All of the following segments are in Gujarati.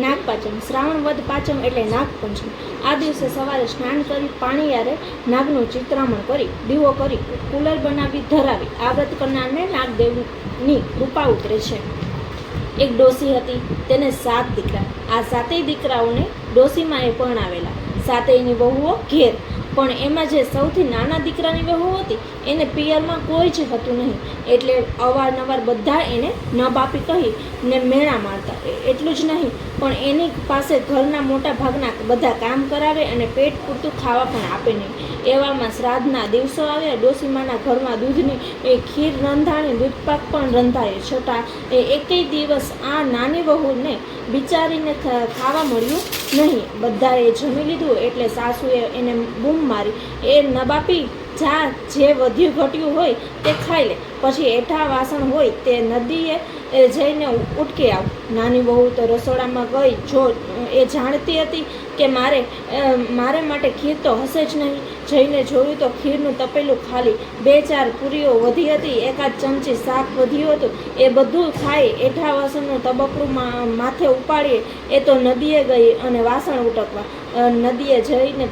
નાગપાંચમ શ્રાવણ વદ પાંચમ એટલે નાગપંચમી। આ દિવસે સવારે સ્નાન કરી પાણીયારે નાગનું ચિત્રામણ કરી દીવો કરી કુલર બનાવી ધરાવી આ વ્રત કરનારને નાગદેવની કૃપા ઉતરે છે। એક ડોસી હતી, તેને 7 દીકરા। આ 7 દીકરાઓને ડોસીમાએ પરણાવેલા। 7ની વહુઓ ઘેર, પણ એમાં જે સૌથી નાના દીકરાની વહુ હતી એને પિયરમાં કોઈ જ હતું નહીં, એટલે અવારનવાર બધા એને નબાપી કહી ને મેણા મારતા। એટલું જ નહીં પણ એની પાસે ઘરના મોટા ભાગના બધા કામ કરાવે અને પેટ પૂરતું ખાવા પણ આપે નહીં। એવામાં શ્રાદ્ધના દિવસો આવ્યા। ડોસીમાના ઘરમાં દૂધની ખીર રંધાણી, દૂધપાક પણ રંધાયો, છતાં એકેય દિવસ આ નાની વહુને બિચારીને ખાવા મળ્યું નહીં। બધાએ જમી લીધું એટલે સાસુએ એને બૂમ મારી, એ નબાપી જા, જે વધ્યું ઘટ્યું હોય તે ખાઈ લે, પછી એઠા વાસણ હોય તે નદીએ જઈને ઉટકી આવ। નાની વહુ તો રસોડામાં ગઈ। જો એ જાણતી હતી કે મારે માટે ખીર તો હશે જ નહીં। જઈને જોયું તો ખીરનું તપેલું ખાલી, 2-4 પૂરીઓ વધી હતી, એકાદ ચમચી શાક વધ્યું હતું। એ બધું ખાઈ એઠા વાસણનું તબકડું માથે ઉપાડીએ એ તો નદીએ ગઈ અને વાસણ ઉટકવા। નદીએ જઈને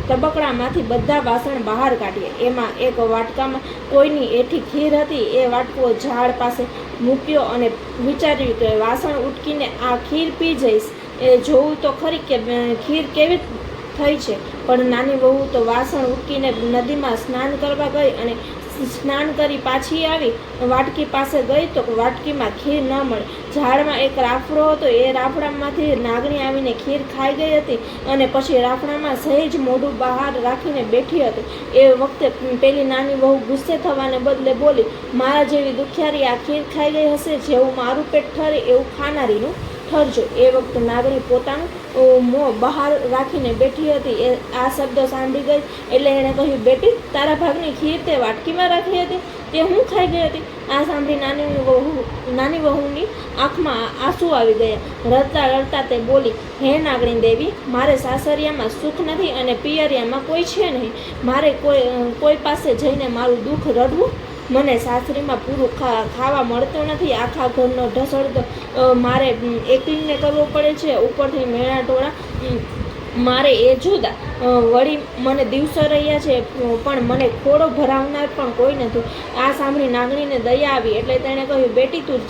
તબકડામાંથી બધા વાસણ બહાર કાઢીએ। એમાં એક વાટકામાં કોઈની એઠી ખીર હતી। એ વાટકો ઝાડ પાસે મૂક્યો અને વિચાર્યું કે વાસણ ઉટકીને આ ખીર પી જઈશ, એ જોવું તો ખરી કે ખીર કેવી થઈ છે। પણ નાની વહુ તો વાસણ ઉટકીને નદીમાં સ્નાન કરવા ગઈ અને સ્નાન કરી પાછી આવી। વાટકી પાસે ગઈ તો વાટકીમાં ખીર ન મળે। ઝાડમાં એક રાફડો હતો, એ રાફડામાંથી નાગણી આવીને ખીર ખાઈ ગઈ હતી અને પછી રાફડામાં સહેજ મોઢું બહાર રાખીને બેઠી હતી। એ વખતે પેલી નાની વહુ ગુસ્સે થવાને બદલે બોલી, મારા જેવી દુખિયારી આ ખીર ખાઈ ગઈ હશે, જેવું મારું પેટ ઠરે એવું ખાનારીનું ઠરજો। એ વખતે નાગણી પોતાનું મોં બહાર રાખીને બેઠી હતી। એ આ શબ્દો સાંભળી ગઈ એટલે એણે કહ્યું, બેટી, તારા ભાગની ખીર તે વાટકીમાં રાખી હતી, તે હું ખાઈ ગઈ હતી। આ સાંભળી નાની વહુની આંખમાં આંસુ આવી ગયા। રડતા રડતા તે બોલી, હે નાગણી દેવી, મારે સાસરિયામાં સુખ નથી અને પિયરિયામાં કોઈ છે નહીં। મારે કોઈ પાસે જઈને મારું દુઃખ રડવું? મને સાસરીમાં પૂરું ખાવા મળતું નથી। આખા ઘરનો ઢસડતો મારે એકલીને કરવો પડે છે, ઉપરથી મેણા ટોળા મારે એ જુદા। વળી મને દિવસો રહ્યા છે પણ મને ખોડો ભરાવનાર પણ કોઈ નથી। આ સાંભળી નાગણીને દયા આવી એટલે તેણે કહ્યું, બેટી, તું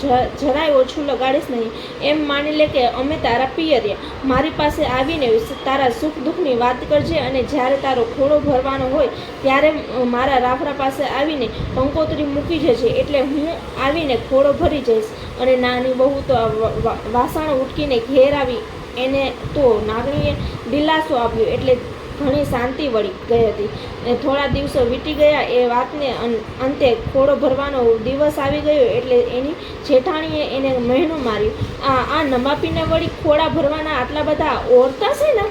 જરાય ઓછું લગાડીશ નહીં। એમ માની લે કે અમે તારા પિયરિયા, મારી પાસે આવીને તારા સુખ દુઃખની વાત કરજે અને જ્યારે તારો ખોડો ભરવાનો હોય ત્યારે મારા રાફડા પાસે આવીને કંકોત્રી મૂકી જજે, એટલે હું આવીને ખોડો ભરી જઈશ। અને નાની બહુ તો વાસણ ઉટકીને ઘેર આવી। એને તો નાગણીએ દિલાસો આપ્યો એટલે ઘણી શાંતિ વળી ગઈ હતી। થોડા દિવસો વીતી ગયા। એ વાતને અંતે ખોડો ભરવાનો દિવસ આવી ગયો એટલે એની જેઠાણીએ એને મહેણું માર્યું। આ નમાપીને વળી ખોડા ભરવાના આટલા બધા ઓરતા છે ને?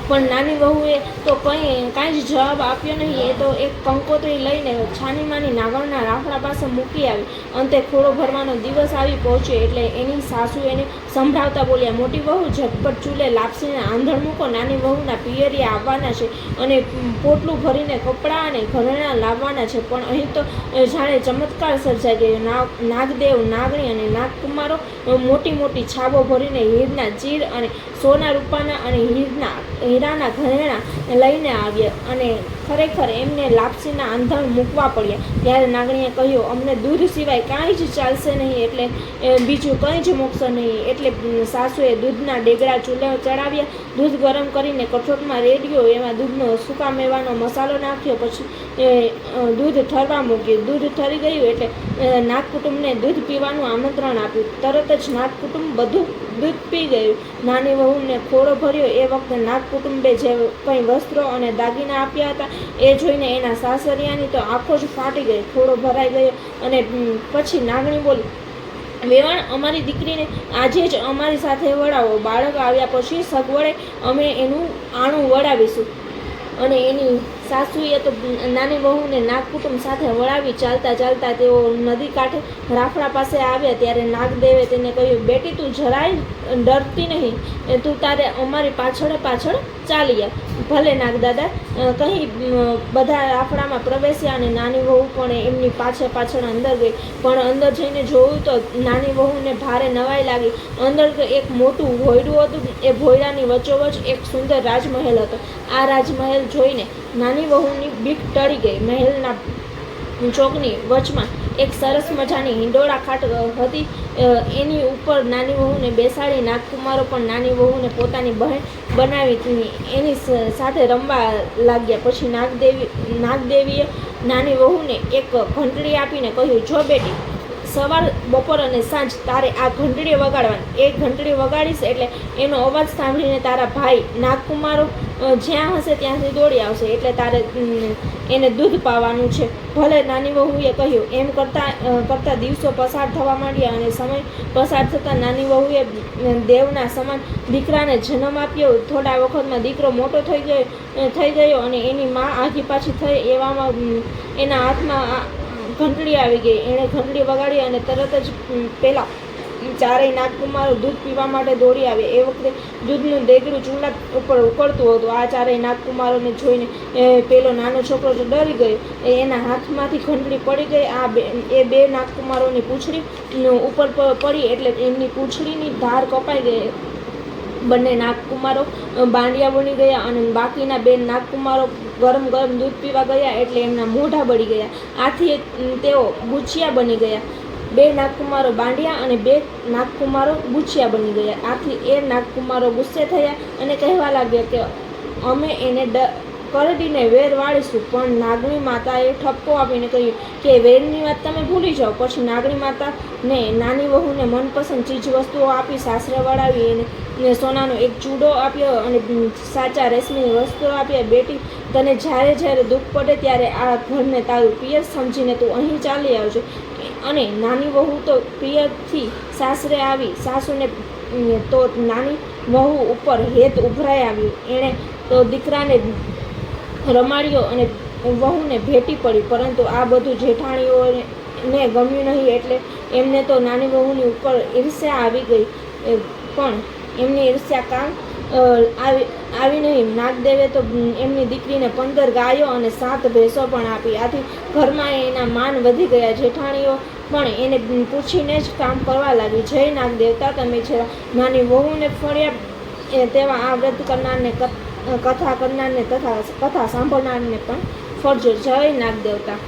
પણ નાની વહુએ તો કાંઈ જ જવાબ આપ્યો નહીં। એ તો એક કંકોત્રી લઈને છાનીમાની નાગણના રાફડા પાસે મૂકી આવી। અંતે ખોડો ભરવાનો દિવસ આવી પહોંચ્યો એટલે એની સાસુ એને સંભળાવતા બોલ્યા, મોટી વહુ, ઝટપટ ચૂલે લાપસીને આંધણ મૂકો, નાની વહુના પિયરિયા આવવાના છે અને પોટલું ભરીને કપડાં અને ઘરેણાં લાવવાના છે। પણ અહીં તો જાણે ચમત્કાર સર્જાઈ ગયો। નાગદેવ, નાગણી અને નાગકુમારો મોટી મોટી છાબો ભરીને હીરના ચીર અને સોના રૂપાના અને હીરાના ઘરેણાં લઈને આવ્યા અને ખરેખર એમને લાપસીના આંધણ મૂકવા પડ્યા। ત્યારે નાગણીએ કહ્યું, અમને દૂધ સિવાય કાંઈ જ ચાલશે નહીં, એટલે બીજું કંઈ જ મૂકશો નહીં। એટલે સાસુએ દૂધના ડેગડા ચૂલે ચડાવ્યા, દૂધ ગરમ કરીને કઠોળમાં રેડ્યો, એમાં દૂધનો સૂકા મેવાનો મસાલો નાખ્યો, પછી દૂધ ઠરવા મૂક્યું। દૂધ ઠરી ગયું એટલે નાગકુટુંબને દૂધ પીવાનું આમંત્રણ આપ્યું। તરત જ નાગકુટુંબ બધું દૂધ પી ગયું। નાની વહુને ખોડો ભર્યો એ વખતે નાગકુટુંબે જે કંઈ વસ્ત્રો અને દાગીના આપ્યા હતા એ જોઈને એના સાસરિયાની તો આંખો જ ફાટી ગઈ। ખોડો ભરાઈ ગયો અને પછી નાગણી બોલી, વેવાણ, અમારી દીકરીને આજે જ અમારી સાથે વળાવો। બાળક આવ્યા પછી સગવડે અમે એનું આણું વળાવીશું। અને એની સાસુએ તો નાની વહુને નાગકુટુંબ સાથે વળાવી। ચાલતા ચાલતા તેઓ નદી કાંઠે રાફડા પાસે આવ્યા ત્યારે નાગદેવે તેને કહ્યું, બેટી, તું જરાય ડરતી નહીં, તું તારે અમારી પાછળ પાછળ ચાલી આવ। ભલે નાગદાદા કહી બધા આફડામાં પ્રવેશ્યા અને નાની વહુ પણ એમની પાછળ અંદર ગઈ. પણ અંદર જઈને જોયું તો નાની વહુને ભારે નવાઈ લાગી. અંદર એક મોટું ભોયડું હતું. એ ભોયડાની વચ્ચોવચ એક સુંદર રાજમહેલ હતો. આ રાજમહેલ જોઈને નાની વહુની બીક ટળી ગઈ. મહેલના ચોકની વચમાં એક સરસ મજાની હિંડોળા ખાટ હતી. એની ઉપર નાની વહુને બેસાડી નાગકુમારો પણ નાની વહુને પોતાની બહેન બનાવી એની સાથે રમવા લાગ્યા. પછી નાગદેવીએ નાની વહુને એક ઘંટડી આપીને કહ્યું, જો બેટી, સવાર, બપોર અને સાંજ તારે આ ઘંટડી વગાડવાની. એ ઘંટડી વગાડીશ એટલે એનો અવાજ સાંભળીને તારા ભાઈ નાગકુમારો જ્યાં હશે ત્યાંથી દોડી આવશે. એટલે તારે એને દૂધ પાવાનું છે. ભલે, નાની વહુએ કહ્યું. એમ કરતાં દિવસો પસાર થવા માંડ્યા અને સમય પસાર થતાં નાની વહુએ દેવના સમાન દીકરાને જન્મ આપ્યો. થોડા વખતમાં દીકરો મોટો થઈ ગયો અને એની મા આઘી પાછી થઈ. એવામાં એના હાથમાં ઘંટડી આવી ગઈ. એણે ઘંટડી વગાડી અને તરત જ પેલા ચારેય નાગકુમારો દૂધ પીવા માટે દોડી આવ્યા. એ વખતે દૂધનું દેગડું ચૂલા ઉપર ઉકળતું હતું. આ ચારેય નાગકુમારોને જોઈને પેલો નાનો છોકરો તો ડરી ગયો. એના હાથમાંથી ઘંટડી પડી ગઈ. એ બે નાગકુમારોની પૂંછડી ઉપર પડી એટલે એમની પૂંછડીની ધાર કપાઈ ગઈ. બંને નાગકુમારો બાંડિયા બની ગયા અને બાકીના બે નાગકુમારો ગરમ દૂધ પીવા ગયા એટલે એમના મોઢા બળી ગયા. આથી તેઓ બુચિયા બની ગયા. બે નાગકુમારો બાંડિયા અને બે નાગકુમારો બુચિયા બની ગયા. આથી એ નાગકુમારો ગુસ્સે થયા અને કહેવા લાગ્યા કે અમે એને કરડીને વેર વાળીશું. પણ નાગણી માતાએ ઠપકો આપીને કહ્યું કે વેરની વાત તમે ભૂલી જાઓ. પછી નાગણી માતાને નાની વહુને મનપસંદ ચીજ વસ્તુઓ આપી સાસરે વળાવી. એને સોનાનો એક ચૂડો આપ્યો અને સાચા રેશમી વસ્ત્રો આપ્યા. બેટી, તને જ્યારે દુઃખ પડે ત્યારે આ ઘરને તારું પિયર સમજીને તું અહીં ચાલી આવજો. અને નાની વહુ તો પિયરથી સાસરે આવી. સાસુને તો નાની વહુ ઉપર હેત ઉભરાઈ આવ્યું. એણે તો દીકરાને રમાડ્યો અને વહુને ભેટી પડી. પરંતુ આ બધું જેઠાણીઓને ગમ્યું નહીં એટલે એમને તો નાની વહુની ઉપર ઈર્ષ્યા આવી ગઈ. પણ એમની ઈર્ષ્યા કામ આવી નહીં. નાગદેવે તો એમની દીકરીને 15 ગાયો અને 7 ભેંસો પણ આપી. આથી ઘરમાં એના માન વધી ગયા. જેઠાણીઓ પણ એને પૂછીને જ કામ કરવા લાગી. જય નાગદેવતા, તમે છે નાની વહુને ફળ્યા તેવા આ વ્રત કરનારને, કથા કરનારને તથા કથા સાંભળનારને પણ ફળજો. જય નાગદેવતા.